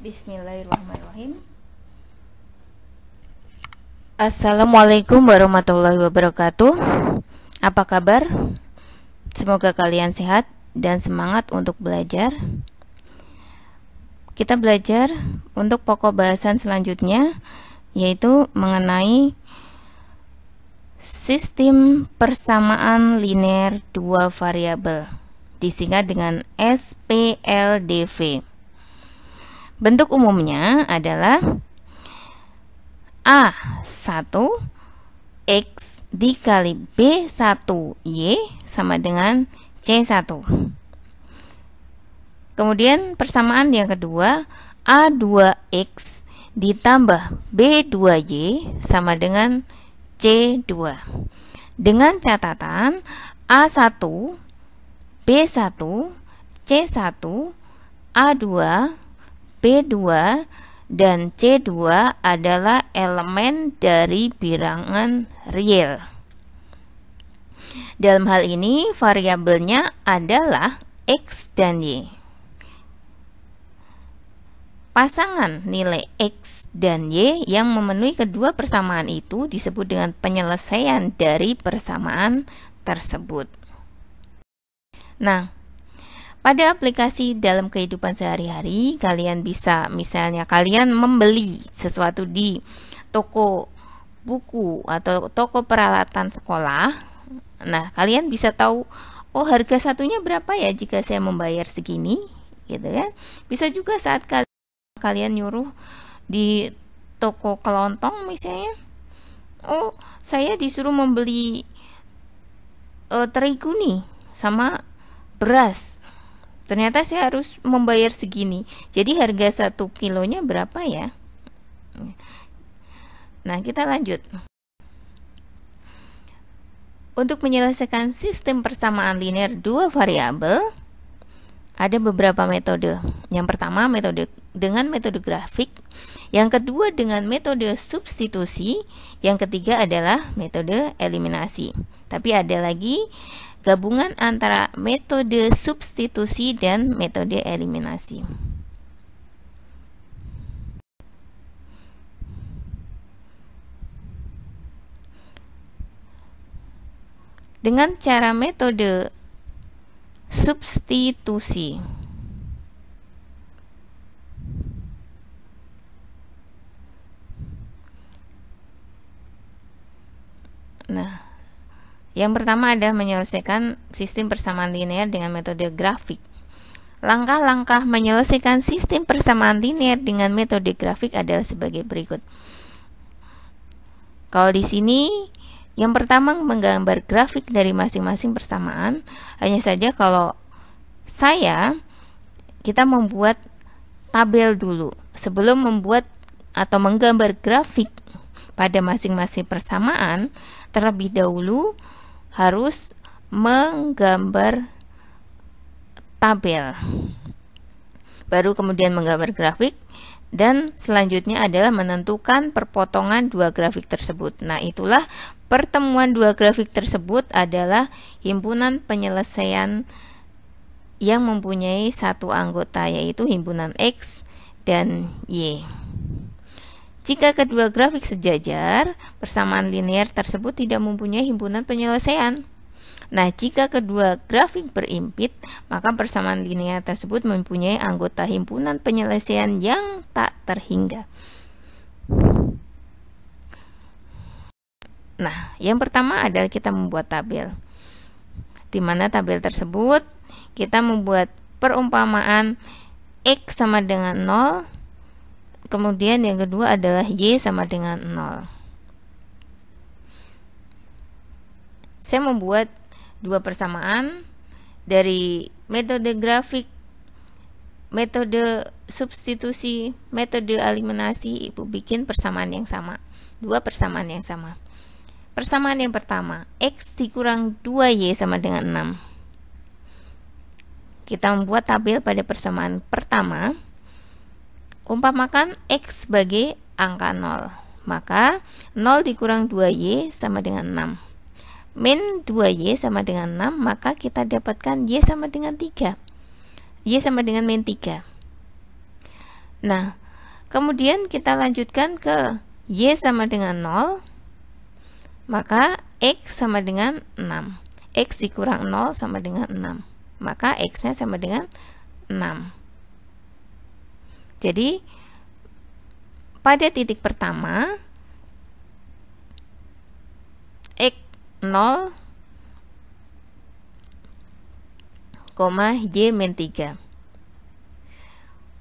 Bismillahirrahmanirrahim. Assalamualaikum warahmatullahi wabarakatuh. Apa kabar? Semoga kalian sehat dan semangat untuk belajar. Kita belajar untuk pokok bahasan selanjutnya, yaitu mengenai sistem persamaan linear dua variabel, disingkat dengan SPLDV. Bentuk umumnya adalah A1 X dikali B1 Y sama dengan C1. Kemudian persamaan yang kedua, A2X ditambah B2Y sama dengan C2. Dengan catatan A1, B1, C1, A2, B2, dan C2 adalah elemen dari bilangan real. Dalam hal ini variabelnya adalah X dan Y. Pasangan nilai X dan Y yang memenuhi kedua persamaan itu disebut dengan penyelesaian dari persamaan tersebut. Nah, pada aplikasi dalam kehidupan sehari-hari, kalian bisa, misalnya kalian membeli sesuatu di toko buku atau toko peralatan sekolah. Nah, kalian bisa tahu, oh harga satunya berapa ya jika saya membayar segini, gitu kan? Bisa juga saat kalian nyuruh di toko kelontong misalnya, oh saya disuruh membeli terigu nih sama beras. Ternyata saya harus membayar segini. Jadi harga 1 kilonya berapa ya? Nah, kita lanjut. Untuk menyelesaikan sistem persamaan linear dua variabel, ada beberapa metode. Yang pertama dengan metode grafik, yang kedua dengan metode substitusi, yang ketiga adalah metode eliminasi. Tapi ada lagi gabungan antara metode substitusi dan metode eliminasi. Dengan cara metode substitusi, nah, yang pertama adalah menyelesaikan sistem persamaan linear dengan metode grafik. Langkah-langkah menyelesaikan sistem persamaan linear dengan metode grafik adalah sebagai berikut. Kalau di sini, yang pertama menggambar grafik dari masing-masing persamaan. Hanya saja kalau kita membuat tabel dulu. Sebelum membuat atau menggambar grafik pada masing-masing persamaan, terlebih dahulu harus menggambar tabel, baru kemudian menggambar grafik, dan selanjutnya adalah menentukan perpotongan dua grafik tersebut. Nah, itulah pertemuan dua grafik tersebut adalah himpunan penyelesaian yang mempunyai satu anggota, yaitu himpunan X dan Y. Jika kedua grafik sejajar, persamaan linear tersebut tidak mempunyai himpunan penyelesaian. Nah, jika kedua grafik berimpit, maka persamaan linear tersebut mempunyai anggota himpunan penyelesaian yang tak terhingga. Nah, yang pertama adalah kita membuat tabel, di mana tabel tersebut kita membuat perumpamaan X sama dengan 0. Kemudian yang kedua adalah Y sama dengan 0. Saya membuat dua persamaan dari metode grafik, metode substitusi, metode eliminasi. Ibu bikin persamaan yang sama, dua persamaan yang sama. Persamaan yang pertama, X dikurang 2Y sama dengan 6. Kita membuat tabel pada persamaan pertama. Umpamakan X sebagai angka 0, maka 0 dikurang 2Y sama dengan 6. Min 2Y sama dengan 6, maka kita dapatkan Y sama dengan 3. Y sama dengan min 3. Nah, kemudian kita lanjutkan ke Y sama dengan 0, maka X sama dengan 6. X dikurang 0 sama dengan 6, maka X-nya sama dengan 6. Jadi, pada titik pertama, X 0, Y min 3.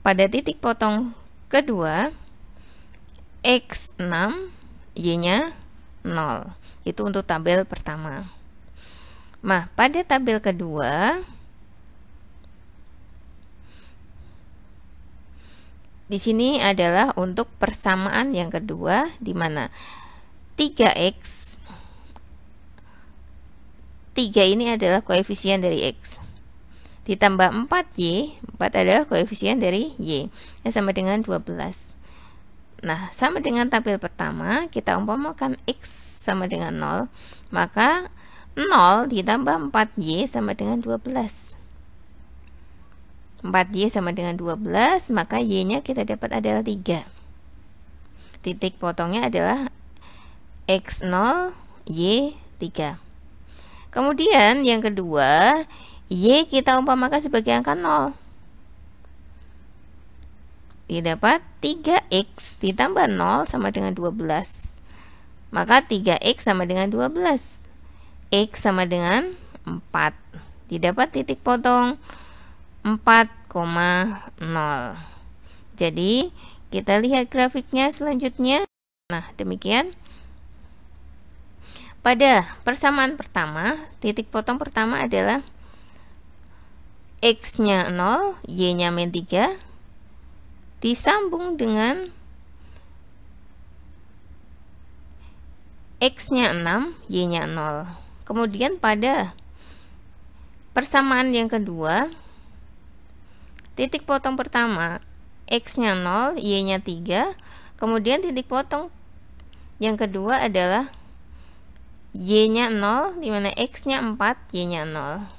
Pada titik potong kedua, X 6, Y-nya 0. Itu untuk tabel pertama. Nah, pada tabel kedua, di sini adalah untuk persamaan yang kedua, di mana 3X, 3 ini adalah koefisien dari X, ditambah 4Y, 4 adalah koefisien dari Y, yang sama dengan 12. Nah, sama dengan tabel pertama, kita umpamakan X sama dengan 0, maka 0 ditambah 4Y sama dengan 12. 4Y sama dengan 12, maka Y-nya kita dapat adalah 3. Titik potongnya adalah X0, Y 3. Kemudian yang kedua, Y kita umpamakan sebagai angka 0. Didapat 3X ditambah 0 sama dengan 12. Maka 3X sama dengan 12. X sama dengan 4. Didapat titik potong 4,0. Jadi, kita lihat grafiknya selanjutnya. Nah, demikian. Pada persamaan pertama, titik potong pertama adalah X-nya 0, Y-nya min 3, disambung dengan X-nya 6, Y-nya 0. Kemudian pada persamaan yang kedua, titik potong pertama X-nya 0, Y-nya 3. Kemudian titik potong yang kedua adalah Y-nya 0, dimana X-nya 4, Y-nya 0.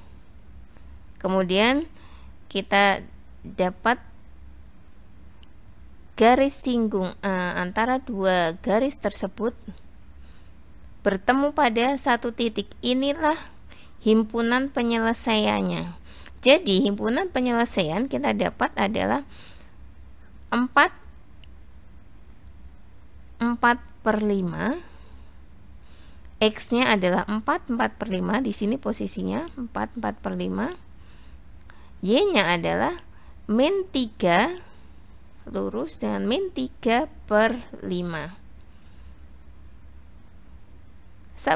Kemudian kita dapat garis singgung antara dua garis tersebut bertemu pada satu titik. Inilah himpunan penyelesaiannya. Jadi himpunan penyelesaian kita dapat adalah 4/5. X-nya adalah 4/5, di sini posisinya 4/5. Y-nya adalah min 3, lurus dengan min 3/5.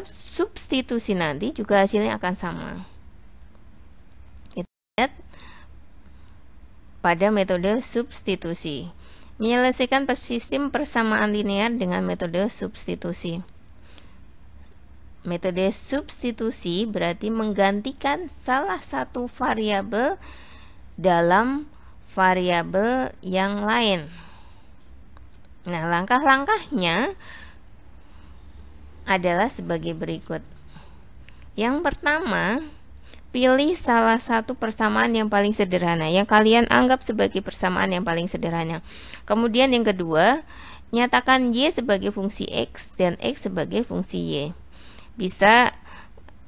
Substitusi nanti juga hasilnya akan sama. Kita lihat pada metode substitusi. Menyelesaikan sistem persamaan linear dengan metode substitusi. Metode substitusi berarti menggantikan salah satu variabel dalam variabel yang lain. Nah, langkah-langkahnya adalah sebagai berikut. Yang pertama, pilih salah satu persamaan yang paling sederhana, yang kalian anggap sebagai persamaan yang paling sederhana. Kemudian yang kedua, nyatakan Y sebagai fungsi X dan X sebagai fungsi Y. Bisa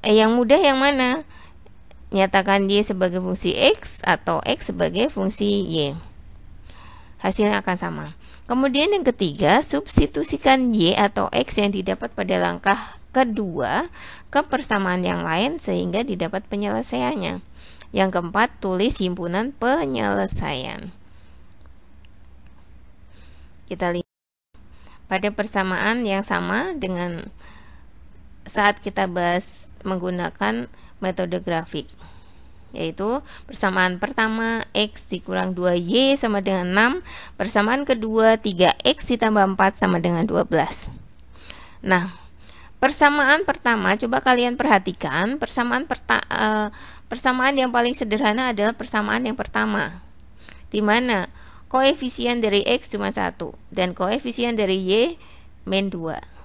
yang mudah yang mana? Nyatakan Y sebagai fungsi X atau X sebagai fungsi Y. Hasilnya akan sama. Kemudian yang ketiga, substitusikan Y atau X yang didapat pada langkah kedua ke persamaan yang lain sehingga didapat penyelesaiannya. Yang keempat, tulis himpunan penyelesaian. Kita lihat pada persamaan yang sama dengan saat kita bahas menggunakan metode grafik, yaitu persamaan pertama X dikurang 2Y sama dengan 6, persamaan kedua 3X ditambah 4 sama dengan 12. Nah, persamaan pertama coba kalian perhatikan, persamaan yang paling sederhana adalah persamaan yang pertama, di mana koefisien dari X cuma 1 dan koefisien dari Y min 2.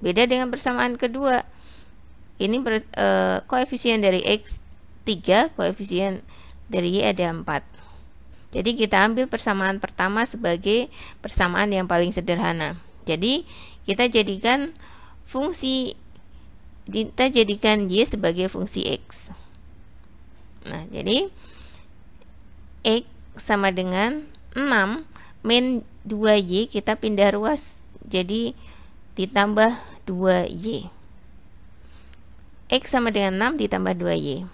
Beda dengan persamaan kedua, ini koefisien dari X 3, koefisien dari Y ada 4. Jadi kita ambil persamaan pertama sebagai persamaan yang paling sederhana. Jadi kita jadikan Y sebagai fungsi X. Nah, jadi X sama dengan 6 min 2Y, kita pindah ruas, jadi ditambah 2Y. X sama dengan 6 ditambah 2Y.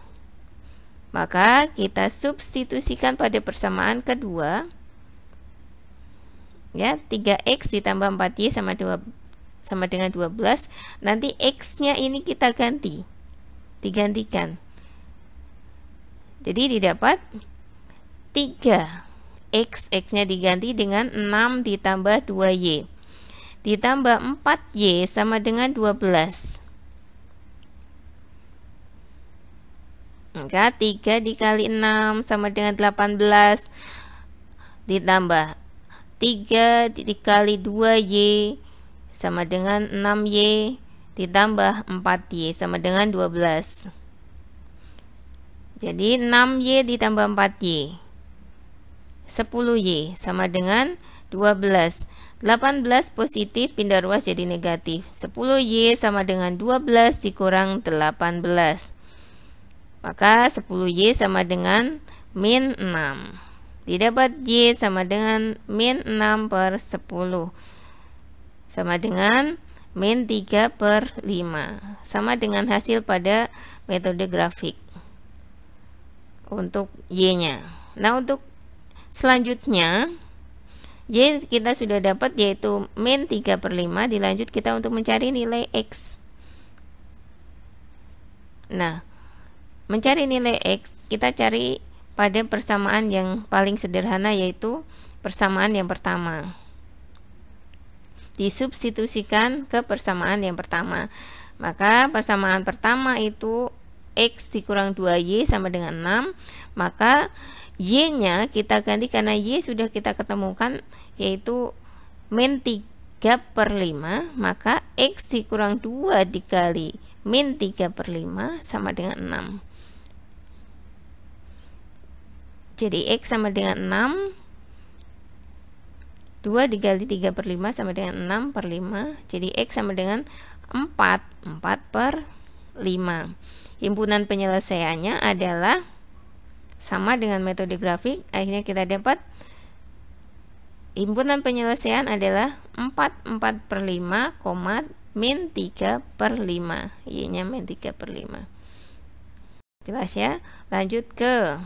Maka kita substitusikan pada persamaan kedua. Ya, 3X ditambah 4Y sama dengan 12. Nanti X-nya ini kita digantikan. Jadi didapat 3X, X-nya diganti dengan 6 ditambah 2Y. Ditambah 4Y sama dengan 12. Maka 3 dikali 6 sama dengan 18. Ditambah 3 dikali 2Y sama dengan 6Y. Ditambah 4Y sama dengan 12. Jadi 6Y ditambah 4Y, 10Y sama dengan 12. 18 positif pindah ruas jadi negatif. 10Y sama dengan 12 dikurang 18. Maka 10Y sama dengan min 6. Didapat Y sama dengan min 6 per 10. Sama dengan min 3 per 5. Sama dengan hasil pada metode grafik untuk Y-nya. Nah, untuk selanjutnya Y kita sudah dapat, yaitu min 3 per 5. Dilanjut kita untuk mencari nilai X. Nah, mencari nilai X kita cari pada persamaan yang paling sederhana, yaitu persamaan yang pertama. Disubstitusikan ke persamaan yang pertama. Maka persamaan pertama itu X dikurang 2Y sama dengan 6. Maka Y-nya kita ganti, karena Y sudah kita ketemukan, yaitu min 3 per 5. Maka X dikurang 2 dikali min 3 per 5 sama dengan 6. Jadi X sama dengan 6. 2 dikali 3 per 5 sama dengan 6 per 5. Jadi X sama dengan 4 per 5. Himpunan penyelesaiannya adalah sama dengan metode grafik. Akhirnya kita dapat himpunan penyelesaian adalah 4 per 5, min 3 per 5. Y-nya min 3 per 5. Jelas ya? Lanjut ke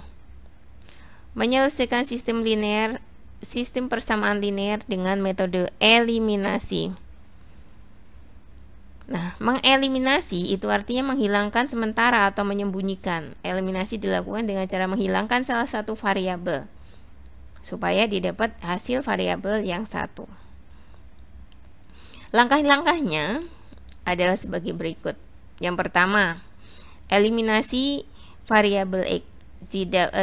menyelesaikan sistem persamaan linear dengan metode eliminasi. Nah, mengeliminasi itu artinya menghilangkan sementara atau menyembunyikan. Eliminasi dilakukan dengan cara menghilangkan salah satu variabel supaya didapat hasil variabel yang satu. Langkah-langkahnya adalah sebagai berikut. Yang pertama, eliminasi variabel X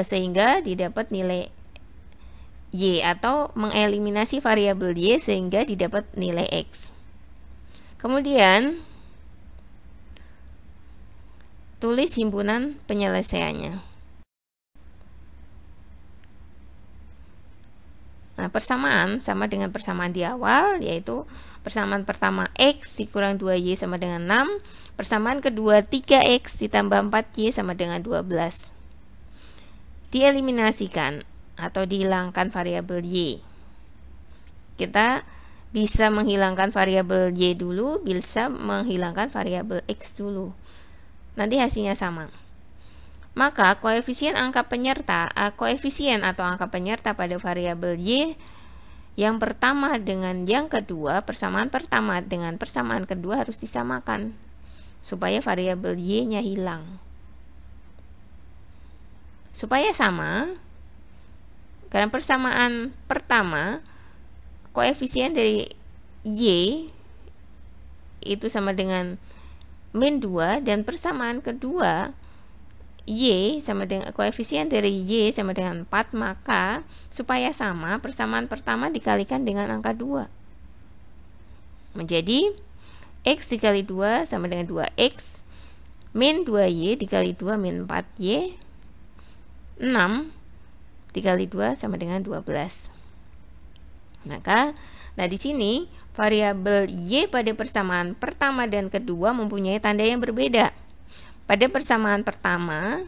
sehingga didapat nilai Y, atau mengeliminasi variabel Y sehingga didapat nilai X. Kemudian tulis himpunan penyelesaiannya. Nah, persamaan sama dengan persamaan di awal, yaitu persamaan pertama X dikurang 2Y sama dengan 6. Persamaan kedua 3X ditambah 4Y sama dengan 12. Dieliminasikan atau dihilangkan variabel Y. Kita bisa menghilangkan variabel Y dulu, bisa menghilangkan variabel X dulu. Nanti hasilnya sama. Maka koefisien angka penyerta, koefisien atau angka penyerta pada variabel Y yang pertama dengan yang kedua, persamaan pertama dengan persamaan kedua harus disamakan supaya variabel Y-nya hilang. Supaya sama, karena persamaan pertama koefisien dari Y itu sama dengan min 2, dan persamaan kedua Y sama dengan koefisien dari Y sama dengan 4, maka supaya sama, persamaan pertama dikalikan dengan angka 2. Menjadi X dikali 2 sama dengan 2X, min 2Y dikali 2 min 4Y, 6 dikali 2 sama dengan 12. Maka, nah di sini variabel Y pada persamaan pertama dan kedua mempunyai tanda yang berbeda. Pada persamaan pertama,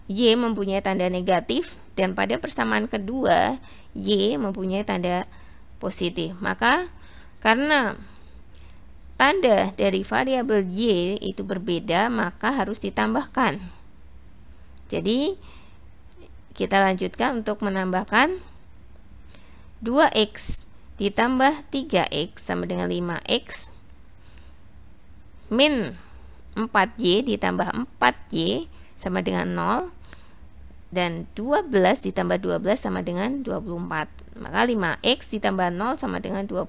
Y mempunyai tanda negatif, dan pada persamaan kedua, Y mempunyai tanda positif. Maka, karena tanda dari variabel Y itu berbeda, maka harus ditambahkan. Jadi, kita lanjutkan untuk menambahkan 2x ditambah 3x sama dengan 5x min 4y ditambah 4y sama dengan 0, dan 12 ditambah 12 sama dengan 24. Maka 5x ditambah 0 sama dengan 24.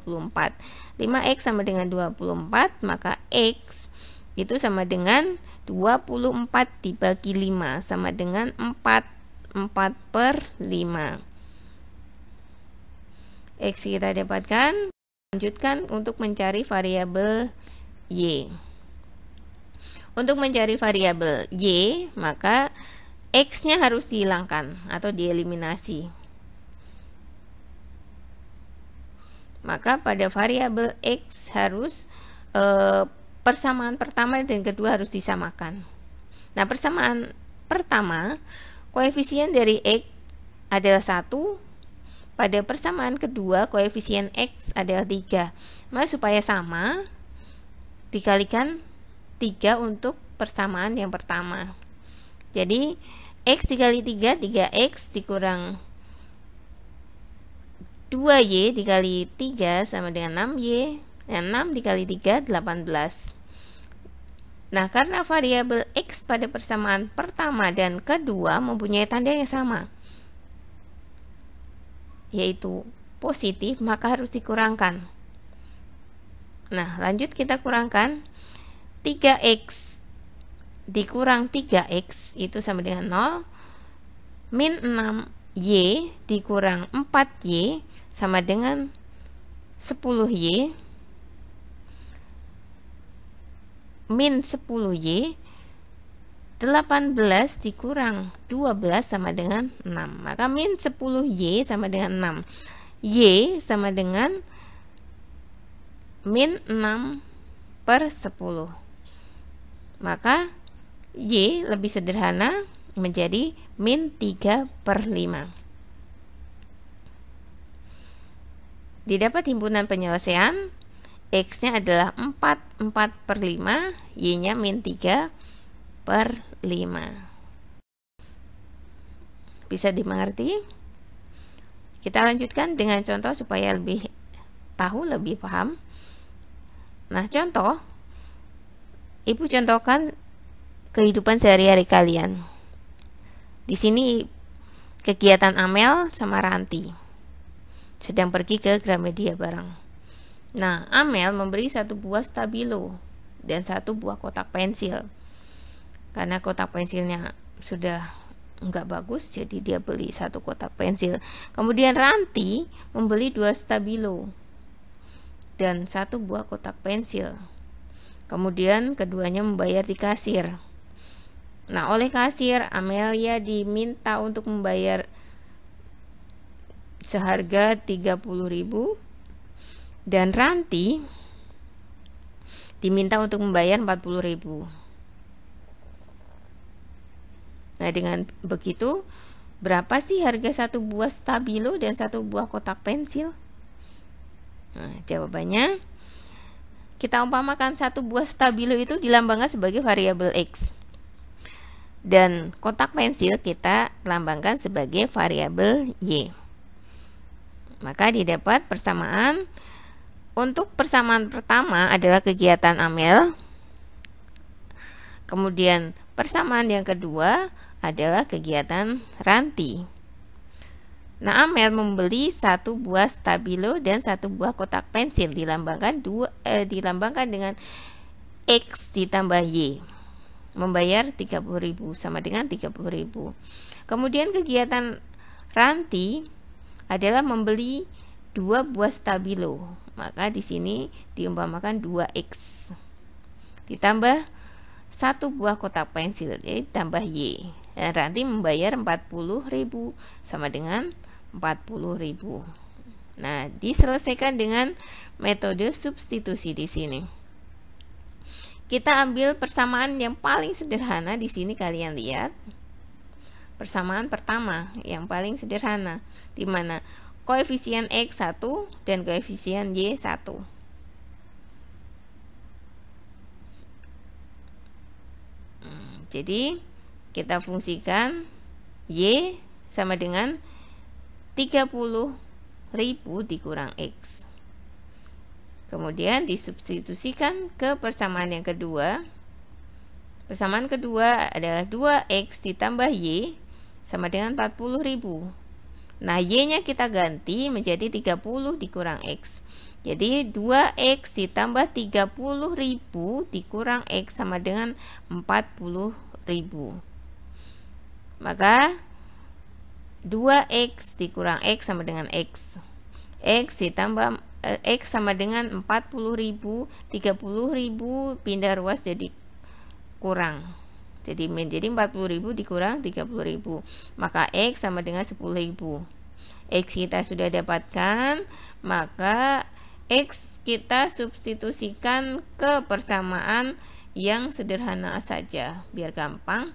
5x sama dengan 24, maka x itu sama dengan 24 dibagi 5 sama dengan 4/5. X kita dapatkan. Lanjutkan untuk mencari variabel Y. Untuk mencari variabel Y, maka x-nya harus dihilangkan atau dieliminasi. Maka pada variabel x harus persamaan pertama dan kedua harus disamakan. Nah, persamaan pertama, koefisien dari x adalah 1. Pada persamaan kedua, koefisien x adalah 3. Maka supaya sama, dikalikan 3 untuk persamaan yang pertama. Jadi, x dikali 3, 3x dikurang 2y dikali 3 sama dengan 6y. Dan 6 dikali 3, 18. Nah, karena variabel x pada persamaan pertama dan kedua mempunyai tanda yang sama, yaitu positif, maka harus dikurangkan. Nah, lanjut kita kurangkan. 3x dikurang 3x itu sama dengan 0. Min 6y dikurang 4y sama dengan 10y. Min 10y. 18 dikurang 12 sama dengan 6. Maka min 10y sama dengan 6. Y sama dengan min 6/10. Maka Y lebih sederhana menjadi min 3/5. Didapat himpunan penyelesaian, X-nya adalah 4/5, Y-nya min 3/5. Bisa dimengerti? Kita lanjutkan dengan contoh supaya lebih tahu, lebih paham. Nah, contoh, Ibu contohkan kehidupan sehari-hari kalian. Di sini kegiatan Amel sama Ranti sedang pergi ke Gramedia bareng. Nah, Amel memberi 1 buah stabilo dan 1 buah kotak pensil. Karena kotak pensilnya sudah nggak bagus, jadi dia beli 1 kotak pensil. Kemudian Ranti membeli 2 stabilo dan 1 buah kotak pensil. Kemudian keduanya membayar di kasir. Nah, oleh kasir, Amelia diminta untuk membayar seharga 30.000 dan Ranti diminta untuk membayar 40.000. Nah, dengan begitu, berapa sih harga 1 buah stabilo dan 1 buah kotak pensil? Nah, jawabannya, kita umpamakan 1 buah stabilo itu dilambangkan sebagai variabel X. Dan kotak pensil kita lambangkan sebagai variabel Y. Maka didapat persamaan. Untuk persamaan pertama adalah kegiatan Amel. Kemudian persamaan yang kedua adalah kegiatan Ranti. Nah, Amel membeli 1 buah stabilo dan 1 buah kotak pensil, dilambangkan dengan X ditambah Y. Membayar 30.000 sama dengan 30.000. Kemudian kegiatan Ranti adalah membeli 2 buah stabilo. Maka di sini diumpamakan 2X ditambah 1 buah kotak pensil, jadi tambah Y. Nanti membayar 40.000 sama dengan 40.000. Nah, diselesaikan dengan metode substitusi di sini. Kita ambil persamaan yang paling sederhana di sini, kalian lihat. Persamaan pertama yang paling sederhana, di mana koefisien X 1 dan koefisien Y 1. Jadi kita fungsikan Y sama dengan 30.000 dikurang X. Kemudian disubstitusikan ke persamaan yang kedua. Persamaan kedua adalah 2X ditambah Y sama dengan 40.000. Nah, Y-nya kita ganti menjadi 30 dikurang X. Jadi 2X ditambah 30.000 dikurang X sama dengan 40.000. Maka 2X dikurang X sama dengan X. X ditambah X sama dengan 40.000, 30.000 pindah ruas jadi kurang. Jadi menjadi 40.000 dikurang 30.000. Maka X sama dengan 10.000. X kita sudah dapatkan, maka X kita substitusikan ke persamaan yang sederhana saja, biar gampang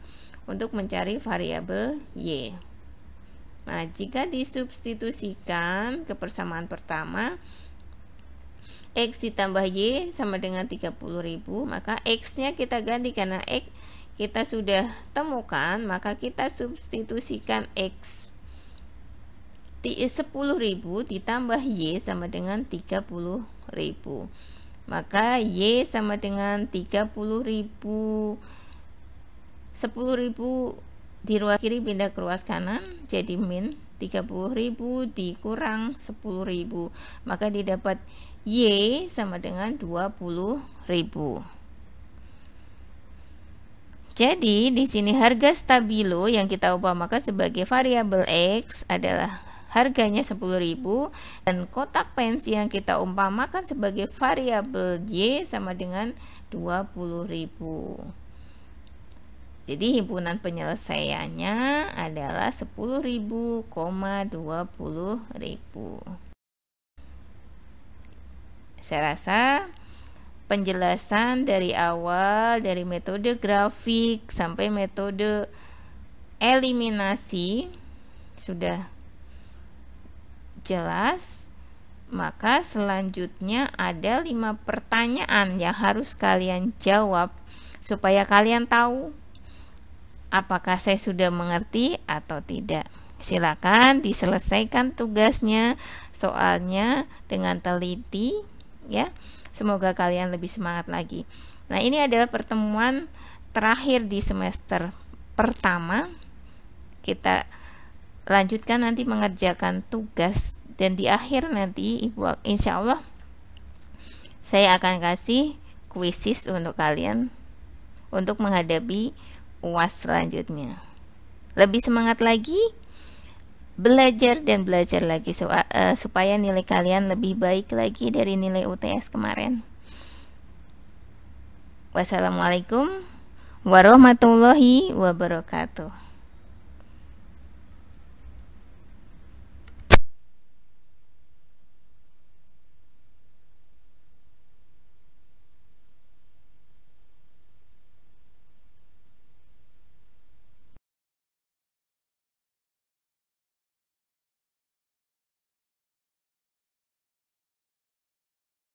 untuk mencari variabel Y. Nah, jika disubstitusikan ke persamaan pertama, X ditambah Y sama dengan 30.000, maka X-nya kita ganti karena X kita sudah temukan, maka kita substitusikan X 10.000 ditambah Y sama dengan 30.000. Maka Y sama dengan 30.000. 10.000 di ruas kiri pindah ke ruas kanan jadi min 30.000 dikurang 10.000. Maka didapat Y sama dengan 20.000. Jadi di sini harga stabilo yang kita umpamakan sebagai variabel X adalah harganya 10.000, dan kotak pensi yang kita umpamakan sebagai variabel Y sama dengan 20.000. Jadi himpunan penyelesaiannya adalah 10.000, 20.000. Saya rasa penjelasan dari awal, dari metode grafik sampai metode eliminasi sudah jelas. Maka selanjutnya ada 5 pertanyaan yang harus kalian jawab supaya kalian tahu apakah saya sudah mengerti atau tidak. Silakan diselesaikan tugasnya, soalnya dengan teliti ya. Semoga kalian lebih semangat lagi. Nah, ini adalah pertemuan terakhir di semester pertama. Kita lanjutkan nanti mengerjakan tugas, dan di akhir nanti insya Allah saya akan kasih kuisis untuk kalian untuk menghadapi UAS selanjutnya. Lebih semangat lagi, belajar dan belajar lagi supaya nilai kalian lebih baik lagi dari nilai UTS kemarin. Wassalamualaikum warahmatullahi wabarakatuh.